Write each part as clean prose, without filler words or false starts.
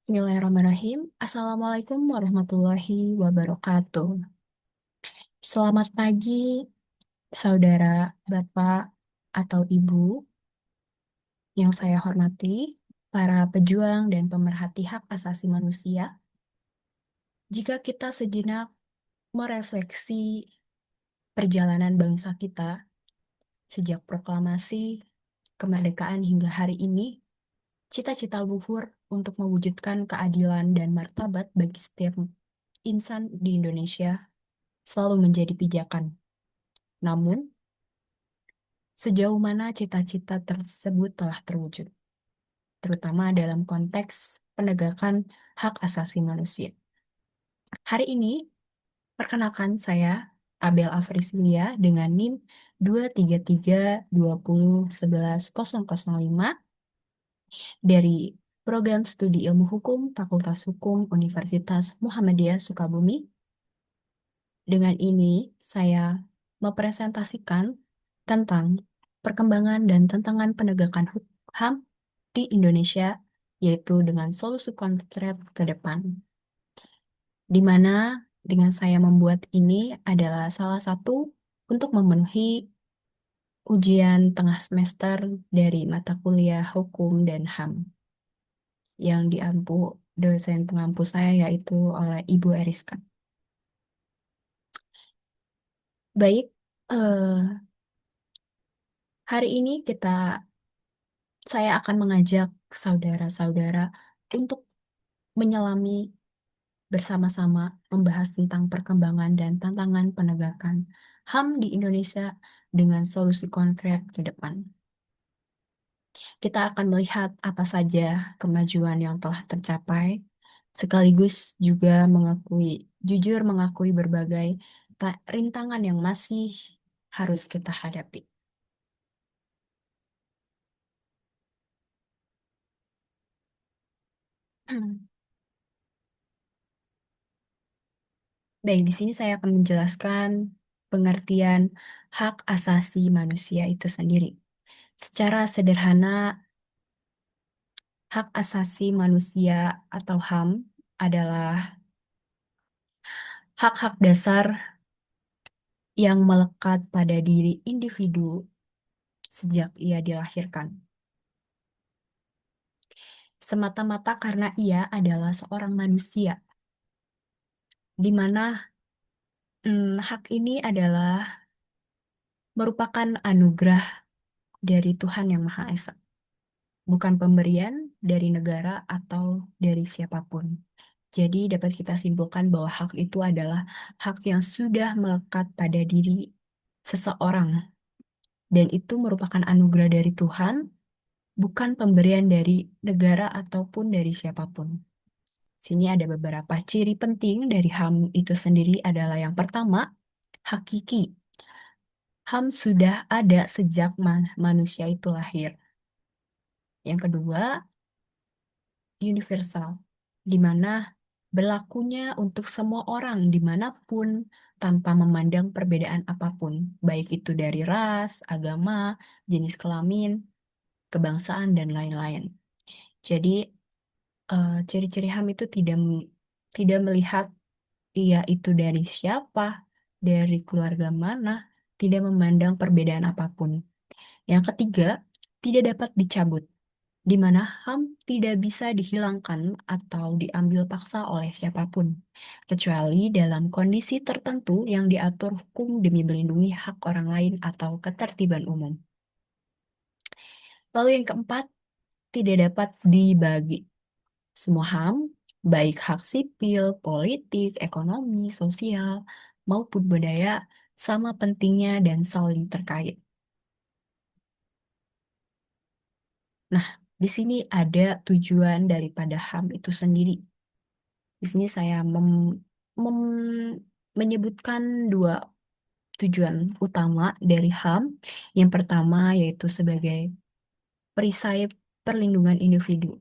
Bismillahirrahmanirrahim. Assalamualaikum warahmatullahi wabarakatuh. Selamat pagi, saudara, bapak, atau ibu yang saya hormati, para pejuang dan pemerhati hak asasi manusia. Jika kita sejenak merefleksi perjalanan bangsa kita sejak proklamasi kemerdekaan hingga hari ini, cita-cita luhur untuk mewujudkan keadilan dan martabat bagi setiap insan di Indonesia selalu menjadi pijakan. Namun, sejauh mana cita-cita tersebut telah terwujud, terutama dalam konteks penegakan hak asasi manusia. Hari ini, perkenalkan saya, Abel Afrisilia dengan NIM 23320110005 dari Program Studi Ilmu Hukum Fakultas Hukum Universitas Muhammadiyah Sukabumi. Dengan ini, saya mempresentasikan tentang perkembangan dan tantangan penegakan HAM di Indonesia, yaitu dengan solusi konkret ke depan. Di mana dengan saya membuat ini adalah salah satu untuk memenuhi ujian tengah semester dari mata kuliah Hukum dan HAM yang diampu dosen pengampu saya yaitu oleh Ibu Eriska. Baik, hari ini saya akan mengajak saudara-saudara untuk menyelami bersama-sama membahas tentang perkembangan dan tantangan penegakan HAM di Indonesia dengan solusi konkret ke depan. Kita akan melihat apa saja kemajuan yang telah tercapai, sekaligus juga jujur mengakui berbagai rintangan yang masih harus kita hadapi. Baik, di sini saya akan menjelaskan pengertian hak asasi manusia itu sendiri. Secara sederhana, hak asasi manusia atau HAM adalah hak-hak dasar yang melekat pada diri individu sejak ia dilahirkan. Semata-mata karena ia adalah seorang manusia, di mana hak ini adalah merupakan anugerah dari Tuhan Yang Maha Esa, bukan pemberian dari negara atau dari siapapun. Jadi dapat kita simpulkan bahwa hak itu adalah hak yang sudah melekat pada diri seseorang. Dan itu merupakan anugerah dari Tuhan, bukan pemberian dari negara ataupun dari siapapun. Sini ada beberapa ciri penting dari HAM itu sendiri adalah yang pertama, hakiki. HAM sudah ada sejak manusia itu lahir. Yang kedua, universal, di mana berlakunya untuk semua orang dimanapun tanpa memandang perbedaan apapun, baik itu dari ras, agama, jenis kelamin, kebangsaan, dan lain-lain. Jadi, ciri-ciri HAM itu tidak melihat ia itu dari siapa, dari keluarga mana, tidak memandang perbedaan apapun. Yang ketiga, tidak dapat dicabut, di mana HAM tidak bisa dihilangkan atau diambil paksa oleh siapapun, kecuali dalam kondisi tertentu yang diatur hukum demi melindungi hak orang lain atau ketertiban umum. Lalu yang keempat, tidak dapat dibagi. Semua HAM, baik hak sipil, politik, ekonomi, sosial, maupun budaya, sama pentingnya dan saling terkait. Nah, di sini ada tujuan daripada HAM itu sendiri. Di sini saya menyebutkan dua tujuan utama dari HAM. Yang pertama yaitu sebagai perisai perlindungan individu.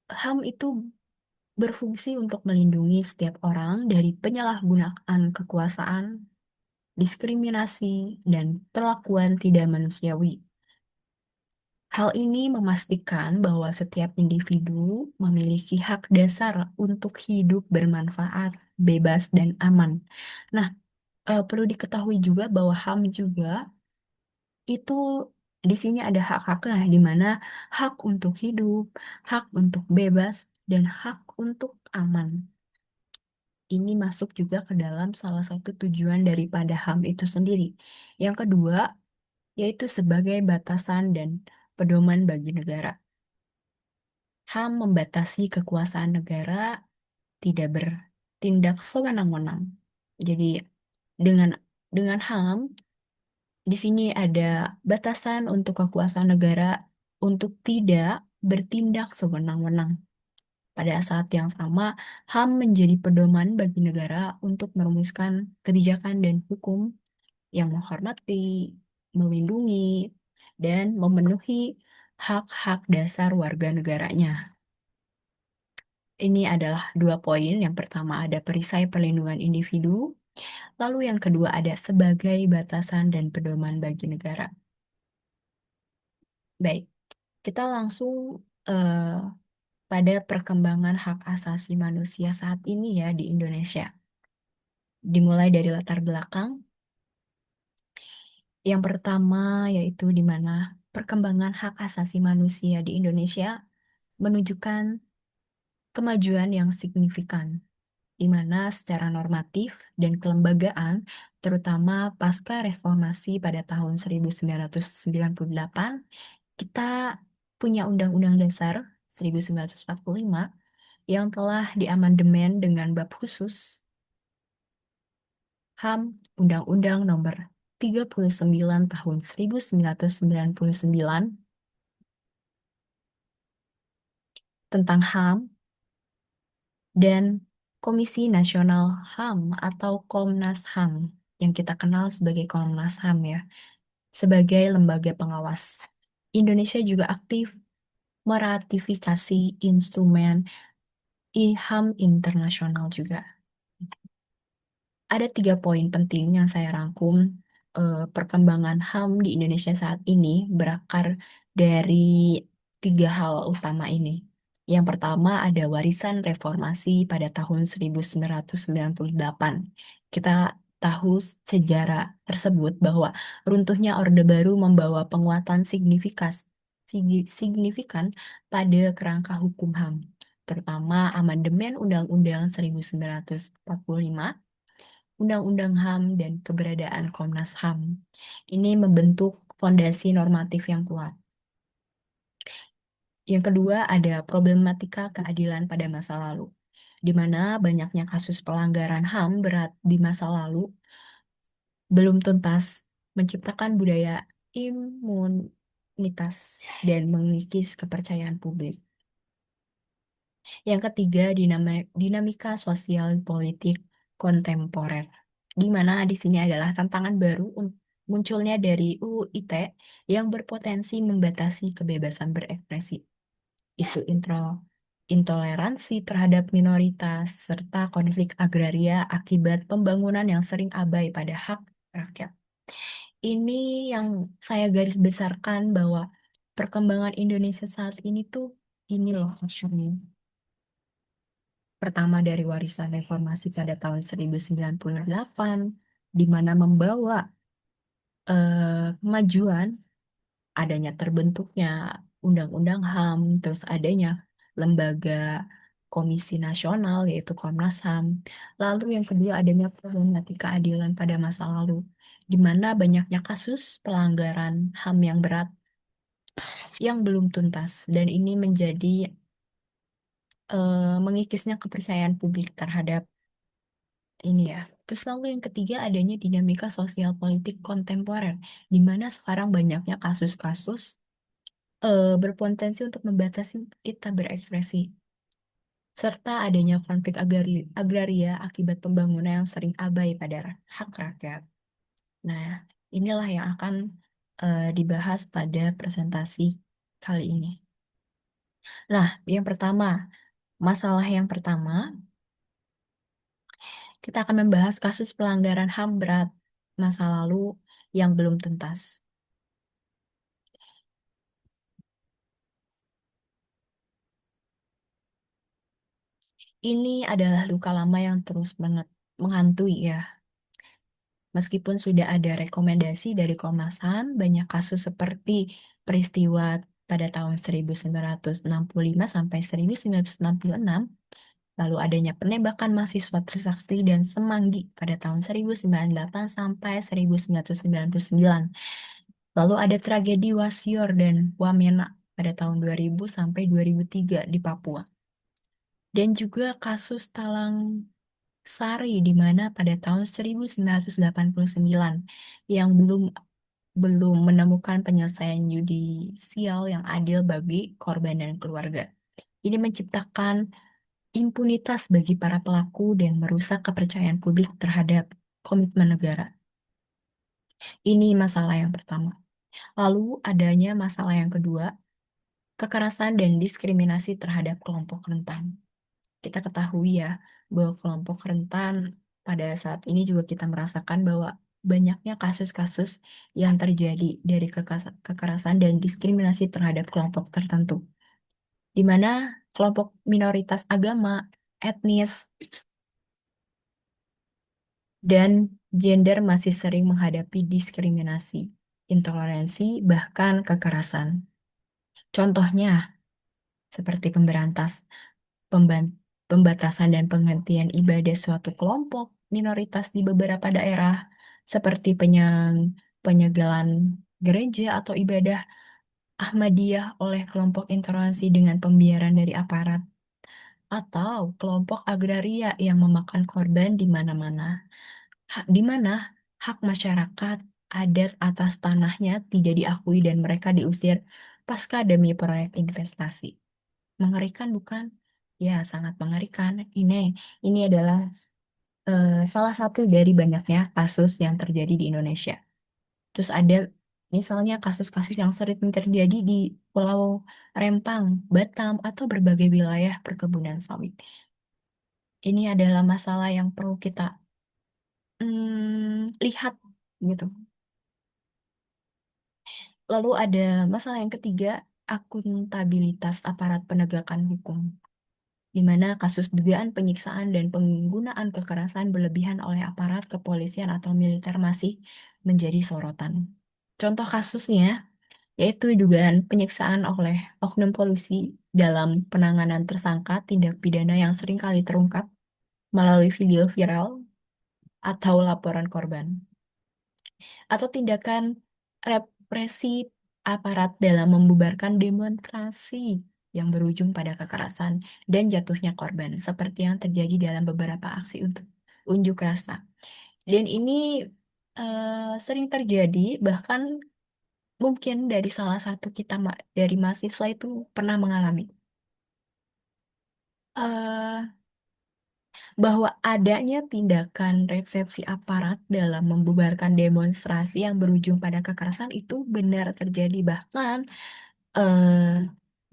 HAM itu berfungsi untuk melindungi setiap orang dari penyalahgunaan kekuasaan, diskriminasi, dan perlakuan tidak manusiawi. Hal ini memastikan bahwa setiap individu memiliki hak dasar untuk hidup bermanfaat, bebas, dan aman. Nah, perlu diketahui juga bahwa HAM juga itu di sini ada hak-haknya, di mana hak untuk hidup, hak untuk bebas, dan hak untuk aman. Ini masuk juga ke dalam salah satu tujuan daripada HAM itu sendiri. Yang kedua, yaitu sebagai batasan dan pedoman bagi negara. HAM membatasi kekuasaan negara tidak bertindak sewenang-wenang. Jadi dengan HAM di sini ada batasan untuk kekuasaan negara untuk tidak bertindak sewenang-wenang. Pada saat yang sama, HAM menjadi pedoman bagi negara untuk merumuskan kebijakan dan hukum yang menghormati, melindungi, dan memenuhi hak-hak dasar warga negaranya. Ini adalah dua poin. Yang pertama ada perisai perlindungan individu, lalu yang kedua ada sebagai batasan dan pedoman bagi negara. Baik, kita langsung eh, pada perkembangan hak asasi manusia saat ini ya di Indonesia. Dimulai dari latar belakang. Yang pertama yaitu di mana perkembangan hak asasi manusia di Indonesia menunjukkan kemajuan yang signifikan, di mana secara normatif dan kelembagaan, terutama pasca reformasi pada tahun 1998, kita punya Undang-Undang Dasar 1945 yang telah diamandemen dengan bab khusus HAM Undang-Undang Nomor 39 Tahun 1999 tentang HAM dan Komisi Nasional HAM atau Komnas HAM yang kita kenal sebagai Komnas HAM ya, sebagai lembaga pengawas. Indonesia juga aktif meratifikasi instrumen HAM internasional juga. Ada tiga poin penting yang saya rangkum. Perkembangan HAM di Indonesia saat ini berakar dari tiga hal utama ini. Yang pertama ada warisan reformasi pada tahun 1998. Kita tahu sejarah tersebut bahwa runtuhnya Orde Baru membawa penguatan signifikan pada kerangka hukum HAM, terutama amandemen Undang-Undang 1945, Undang-Undang HAM, dan keberadaan Komnas HAM. Ini membentuk fondasi normatif yang kuat. Yang kedua, ada problematika keadilan pada masa lalu, di mana banyaknya kasus pelanggaran HAM berat di masa lalu belum tuntas, menciptakan budaya imunitas dan mengikis kepercayaan publik. Yang ketiga, dinamika sosial politik kontemporer, di mana di sini adalah tantangan baru munculnya dari UU ITE yang berpotensi membatasi kebebasan berekspresi, isu intoleransi terhadap minoritas, serta konflik agraria akibat pembangunan yang sering abai pada hak rakyat. Ini yang saya garis besarkan bahwa perkembangan Indonesia saat ini tuh ini loh maksudnya. Pertama dari warisan reformasi pada tahun 1998, di mana membawa kemajuan, adanya terbentuknya Undang-Undang HAM, terus adanya lembaga Komisi Nasional yaitu Komnas HAM. Lalu yang kedua adanya problematika keadilan pada masa lalu, di mana banyaknya kasus pelanggaran HAM yang berat yang belum tuntas, dan ini menjadi mengikisnya kepercayaan publik terhadap ini ya. Terus lalu yang ketiga adanya dinamika sosial politik kontemporer, di mana sekarang banyaknya kasus-kasus berpotensi untuk membatasi kita berekspresi, serta adanya konflik agraria akibat pembangunan yang sering abai pada hak rakyat. Nah, inilah yang akan dibahas pada presentasi kali ini. Nah, yang pertama, masalah yang pertama, kita akan membahas kasus pelanggaran HAM berat masa lalu yang belum tuntas. Ini adalah luka lama yang terus banget menghantui ya. Meskipun sudah ada rekomendasi dari Komnas HAM, banyak kasus seperti peristiwa pada tahun 1965 sampai 1966, lalu adanya penembakan mahasiswa Trisakti dan Semanggi pada tahun 1998 sampai 1999. Lalu ada tragedi Wasior dan Wamena pada tahun 2000 sampai 2003 di Papua. Dan juga kasus Talang Sari di mana pada tahun 1989 yang belum belum menemukan penyelesaian yudisial yang adil bagi korban dan keluarga. Ini menciptakan impunitas bagi para pelaku dan merusak kepercayaan publik terhadap komitmen negara. Ini masalah yang pertama. Lalu adanya masalah yang kedua, kekerasan dan diskriminasi terhadap kelompok rentan. Kita ketahui ya bahwa kelompok rentan pada saat ini juga kita merasakan bahwa banyaknya kasus-kasus yang terjadi dari kekerasan dan diskriminasi terhadap kelompok tertentu, di mana kelompok minoritas agama, etnis, dan gender masih sering menghadapi diskriminasi, intoleransi, bahkan kekerasan. Contohnya, seperti pembatasan dan penghentian ibadah suatu kelompok minoritas di beberapa daerah, seperti penyegelan gereja atau ibadah Ahmadiyah oleh kelompok intoleransi dengan pembiaran dari aparat, atau kelompok agraria yang memakan korban di mana-mana, di mana hak masyarakat adat atas tanahnya tidak diakui dan mereka diusir pasca demi proyek investasi. Mengerikan bukan? Ya, sangat mengerikan. Ini adalah salah satu dari banyaknya kasus yang terjadi di Indonesia. Terus ada misalnya kasus-kasus yang sering terjadi di Pulau Rempang, Batam, atau berbagai wilayah perkebunan sawit. Ini adalah masalah yang perlu kita lihat gitu. Lalu ada masalah yang ketiga, akuntabilitas aparat penegakan hukum, di mana kasus dugaan penyiksaan dan penggunaan kekerasan berlebihan oleh aparat kepolisian atau militer masih menjadi sorotan. Contoh kasusnya yaitu dugaan penyiksaan oleh oknum polisi dalam penanganan tersangka tindak pidana yang sering kali terungkap melalui video viral atau laporan korban, atau tindakan represi aparat dalam membubarkan demonstrasi yang berujung pada kekerasan dan jatuhnya korban, seperti yang terjadi dalam beberapa aksi untuk unjuk rasa. Dan ini sering terjadi, bahkan mungkin dari salah satu kita dari mahasiswa itu pernah mengalami eh, bahwa adanya tindakan resepsi aparat dalam membubarkan demonstrasi yang berujung pada kekerasan itu benar terjadi. Bahkan eh,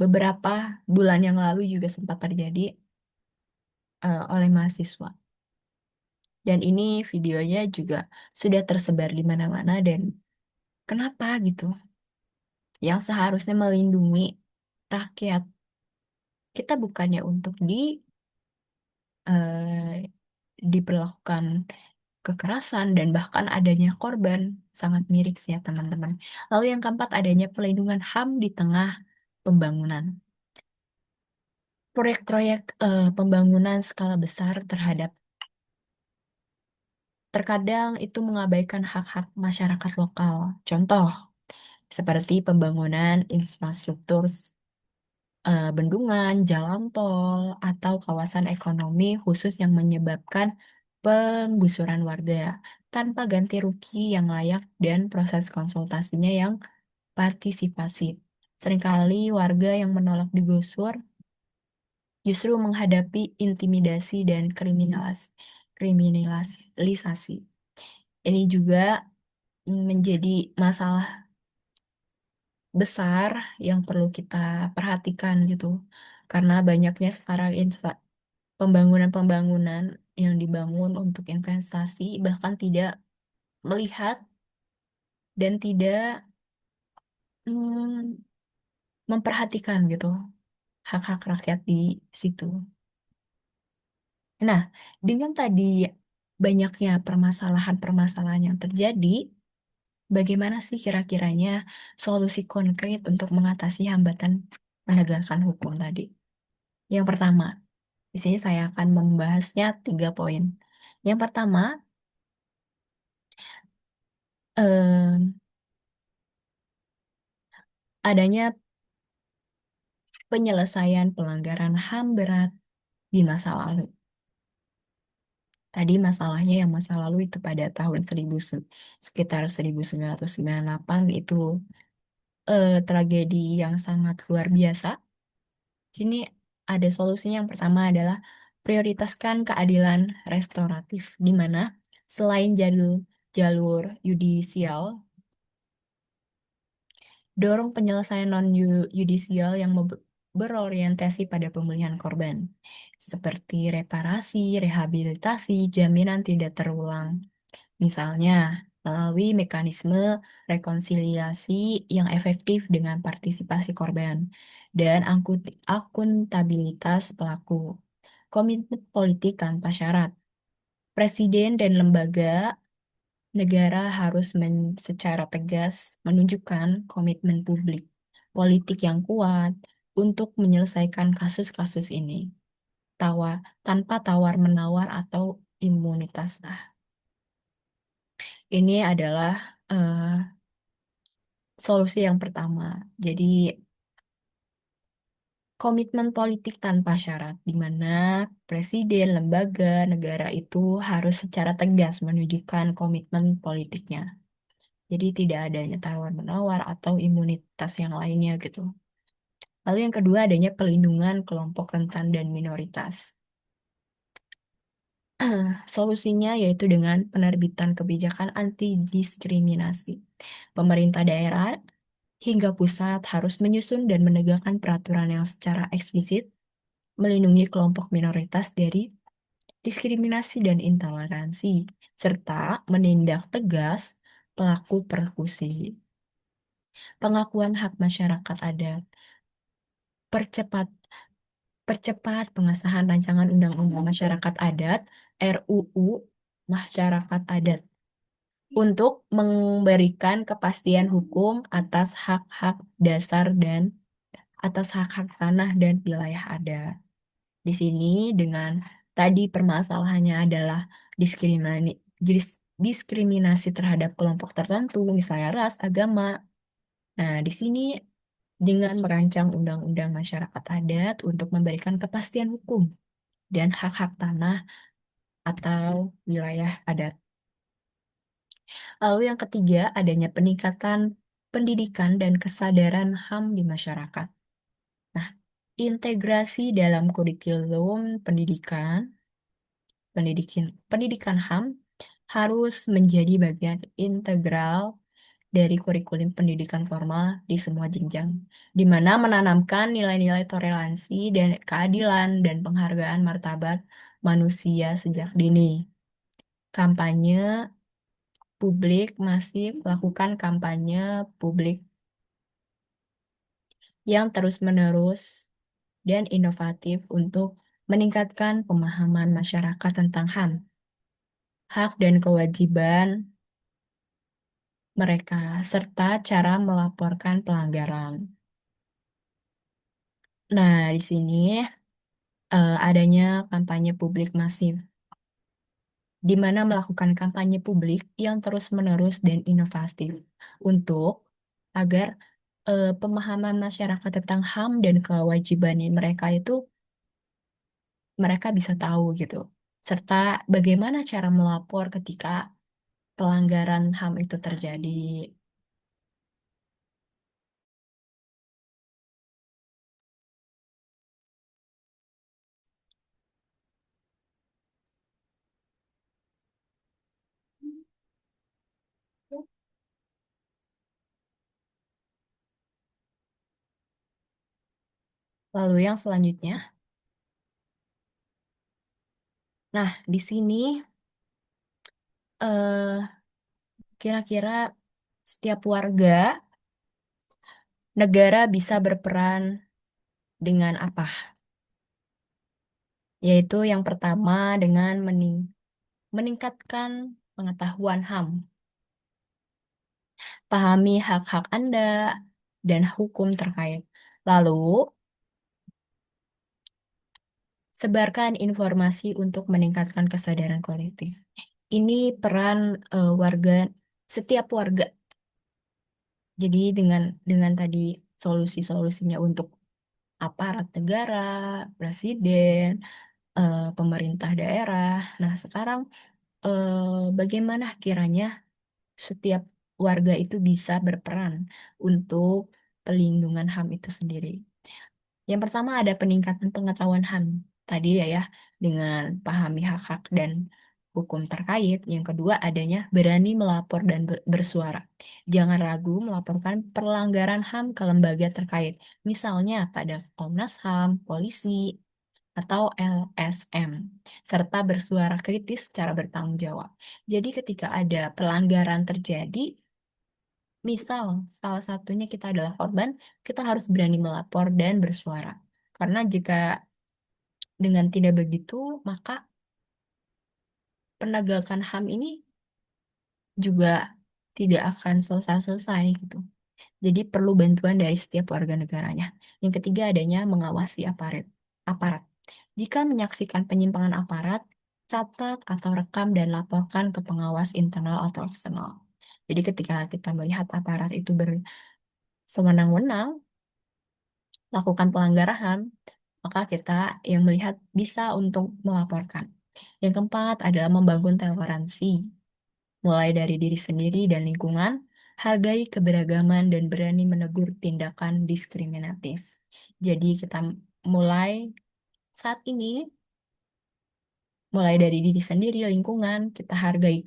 beberapa bulan yang lalu juga sempat terjadi oleh mahasiswa. Dan ini videonya juga sudah tersebar di mana-mana dan kenapa gitu? Yang seharusnya melindungi rakyat kita bukannya untuk diperlakukan kekerasan dan bahkan adanya korban, sangat miris ya teman-teman. Lalu yang keempat, adanya pelindungan HAM di tengah pembangunan. Proyek-proyek pembangunan skala besar terkadang itu mengabaikan hak-hak masyarakat lokal. Contoh, seperti pembangunan infrastruktur bendungan, jalan tol, atau kawasan ekonomi khusus yang menyebabkan penggusuran warga tanpa ganti rugi yang layak dan proses konsultasinya yang partisipasi. Seringkali warga yang menolak digusur justru menghadapi intimidasi dan kriminalisasi. Ini juga menjadi masalah besar yang perlu kita perhatikan gitu. Karena banyaknya sekarang pembangunan-pembangunan yang dibangun untuk investasi bahkan tidak melihat dan tidak mm, memperhatikan gitu hak-hak rakyat di situ. Nah, dengan tadi banyaknya permasalahan-permasalahan yang terjadi, bagaimana sih kira-kiranya solusi konkret untuk mengatasi hambatan penegakan hukum tadi? Yang pertama, di sini saya akan membahasnya 3 poin. Yang pertama, eh, adanya penyelesaian pelanggaran HAM berat di masa lalu. Tadi masalahnya yang masa lalu itu pada tahun sekitar 1998 itu tragedi yang sangat luar biasa. Sini ada solusinya. Yang pertama adalah prioritaskan keadilan restoratif, di mana selain jalur jalur yudisial, dorong penyelesaian non-yudisial yang berorientasi pada pemulihan korban, seperti reparasi, rehabilitasi, jaminan tidak terulang. Misalnya, melalui mekanisme rekonsiliasi yang efektif dengan partisipasi korban dan akuntabilitas pelaku. Komitmen politik tanpa syarat. Presiden dan lembaga negara harus secara tegas menunjukkan komitmen publik politik yang kuat untuk menyelesaikan kasus-kasus ini tanpa tawar-menawar atau imunitas. Nah, ini adalah eh, solusi yang pertama. Jadi, komitmen politik tanpa syarat, di mana presiden, lembaga, negara itu harus secara tegas menunjukkan komitmen politiknya. Jadi tidak adanya tawar-menawar atau imunitas yang lainnya gitu. Lalu yang kedua adanya pelindungan kelompok rentan dan minoritas. Solusinya yaitu dengan penerbitan kebijakan anti diskriminasi. Pemerintah daerah hingga pusat harus menyusun dan menegakkan peraturan yang secara eksplisit melindungi kelompok minoritas dari diskriminasi dan intoleransi, serta menindak tegas pelaku persekusi. Pengakuan hak masyarakat adat, percepat percepat pengesahan rancangan undang-undang masyarakat adat (RUU Masyarakat Adat) untuk memberikan kepastian hukum atas hak-hak dasar dan atas hak-hak tanah dan wilayah adat. Di sini dengan tadi permasalahannya adalah diskriminasi diskriminasi terhadap kelompok tertentu, misalnya ras, agama. Nah, di sini dengan merancang undang-undang masyarakat adat untuk memberikan kepastian hukum dan hak-hak tanah atau wilayah adat. Lalu yang ketiga, adanya peningkatan pendidikan dan kesadaran HAM di masyarakat. Nah, integrasi dalam kurikulum pendidikan HAM harus menjadi bagian integral dari kurikulum pendidikan formal di semua jenjang, di mana menanamkan nilai-nilai toleransi dan keadilan dan penghargaan martabat manusia sejak dini. Kampanye publik masif, lakukan kampanye publik yang terus-menerus dan inovatif untuk meningkatkan pemahaman masyarakat tentang HAM, hak dan kewajiban mereka, serta cara melaporkan pelanggaran. Nah, di sini adanya kampanye publik masif, di mana melakukan kampanye publik yang terus-menerus dan inovatif untuk agar pemahaman masyarakat tentang HAM dan kewajibannya mereka itu mereka bisa tahu gitu. Serta bagaimana cara melapor ketika pelanggaran HAM itu terjadi. Lalu yang selanjutnya, nah di sini eh, kira-kira setiap warga negara bisa berperan dengan apa? yaitu yang pertama dengan meningkatkan pengetahuan HAM. Pahami hak-hak Anda dan hukum terkait. Lalu, sebarkan informasi untuk meningkatkan kesadaran kolektif. Ini peran warga, setiap warga. Jadi dengan tadi solusi-solusinya untuk aparat negara, presiden, pemerintah daerah. Nah, sekarang bagaimana kiranya setiap warga itu bisa berperan untuk pelindungan HAM itu sendiri? Yang pertama ada peningkatan pengetahuan HAM tadi ya, dengan pahami hak-hak dan hukum terkait. Yang kedua adanya berani melapor dan bersuara. Jangan ragu melaporkan pelanggaran HAM ke lembaga terkait, misalnya pada Komnas HAM, polisi, atau LSM, serta bersuara kritis secara bertanggung jawab. Jadi ketika ada pelanggaran terjadi, misal salah satunya kita adalah korban, kita harus berani melapor dan bersuara. Karena jika dengan tidak begitu, maka penegakan HAM ini juga tidak akan selesai-selesai gitu. Jadi perlu bantuan dari setiap warga negaranya. Yang ketiga adanya mengawasi aparat. Jika menyaksikan penyimpangan aparat, catat atau rekam dan laporkan ke pengawas internal atau eksternal. Jadi ketika kita melihat aparat itu bersewenang-wenang lakukan pelanggaran HAM, maka kita yang melihat bisa untuk melaporkan. Yang keempat adalah membangun toleransi, mulai dari diri sendiri dan lingkungan, hargai keberagaman dan berani menegur tindakan diskriminatif. Jadi kita mulai saat ini, mulai dari diri sendiri, lingkungan, kita hargai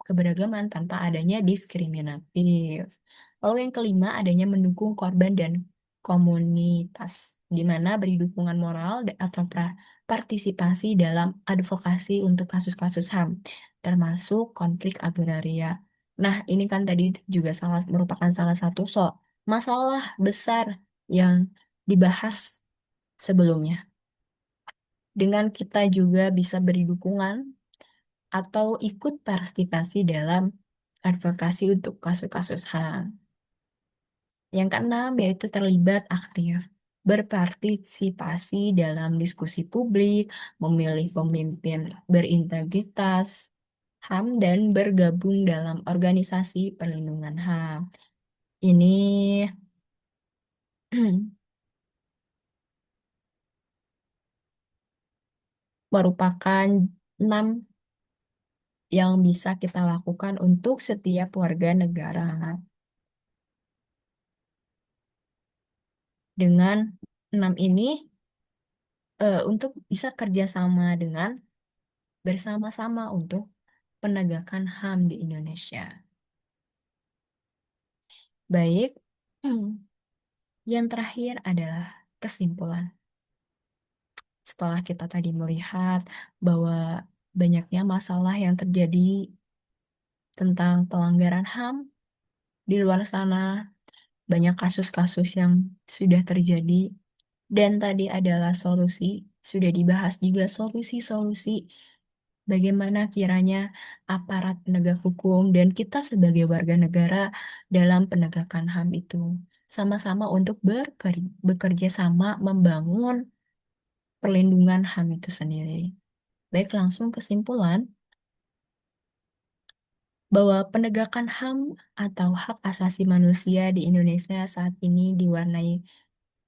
keberagaman tanpa adanya diskriminatif. Lalu yang kelima adanya mendukung korban dan komunitas, di mana beri dukungan moral atau partisipasi dalam advokasi untuk kasus-kasus HAM, termasuk konflik agraria. Nah, ini kan tadi juga merupakan salah satu masalah besar yang dibahas sebelumnya. Dengan kita juga bisa beri dukungan atau ikut partisipasi dalam advokasi untuk kasus-kasus HAM. Yang keenam yaitu terlibat aktif, berpartisipasi dalam diskusi publik, memilih pemimpin berintegritas HAM, dan bergabung dalam organisasi perlindungan HAM. Ini merupakan 6 yang bisa kita lakukan untuk setiap warga negara. Dengan 6 ini, untuk bisa kerjasama dengan bersama-sama untuk penegakan HAM di Indonesia. Baik, yang terakhir adalah kesimpulan. Setelah kita tadi melihat bahwa banyaknya masalah yang terjadi tentang pelanggaran HAM di luar sana, banyak kasus-kasus yang sudah terjadi, dan tadi adalah solusi, sudah dibahas juga solusi-solusi bagaimana kiranya aparat penegak hukum dan kita sebagai warga negara dalam penegakan HAM itu sama-sama untuk bekerja sama membangun perlindungan HAM itu sendiri. Baik, langsung kesimpulan bahwa penegakan HAM atau hak asasi manusia di Indonesia saat ini diwarnai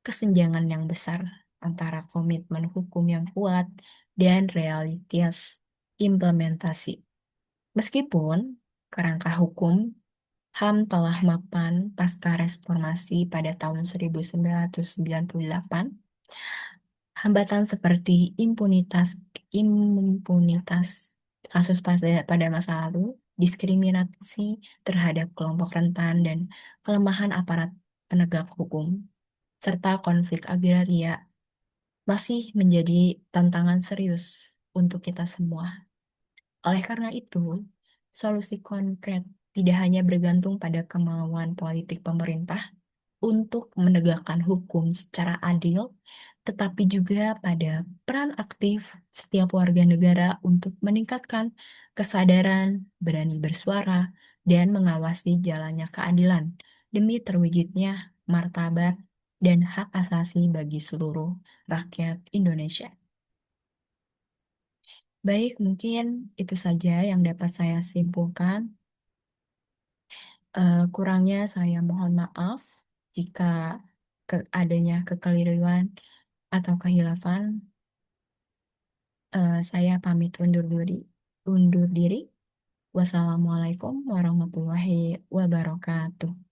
kesenjangan yang besar antara komitmen hukum yang kuat dan realitas implementasi. Meskipun kerangka hukum HAM telah mapan pasca reformasi pada tahun 1998, hambatan seperti impunitas kasus pada masa lalu, diskriminasi terhadap kelompok rentan dan kelemahan aparat penegak hukum, serta konflik agraria masih menjadi tantangan serius untuk kita semua. Oleh karena itu, solusi konkret tidak hanya bergantung pada kemauan politik pemerintah untuk menegakkan hukum secara adil, tetapi juga pada peran aktif setiap warga negara untuk meningkatkan kesadaran, berani bersuara, dan mengawasi jalannya keadilan demi terwujudnya martabat dan hak asasi bagi seluruh rakyat Indonesia. Baik, mungkin itu saja yang dapat saya simpulkan. Kurangnya saya mohon maaf jika adanya kekeliruan atau kehilafan. Saya pamit undur diri. Wassalamualaikum warahmatullahi wabarakatuh.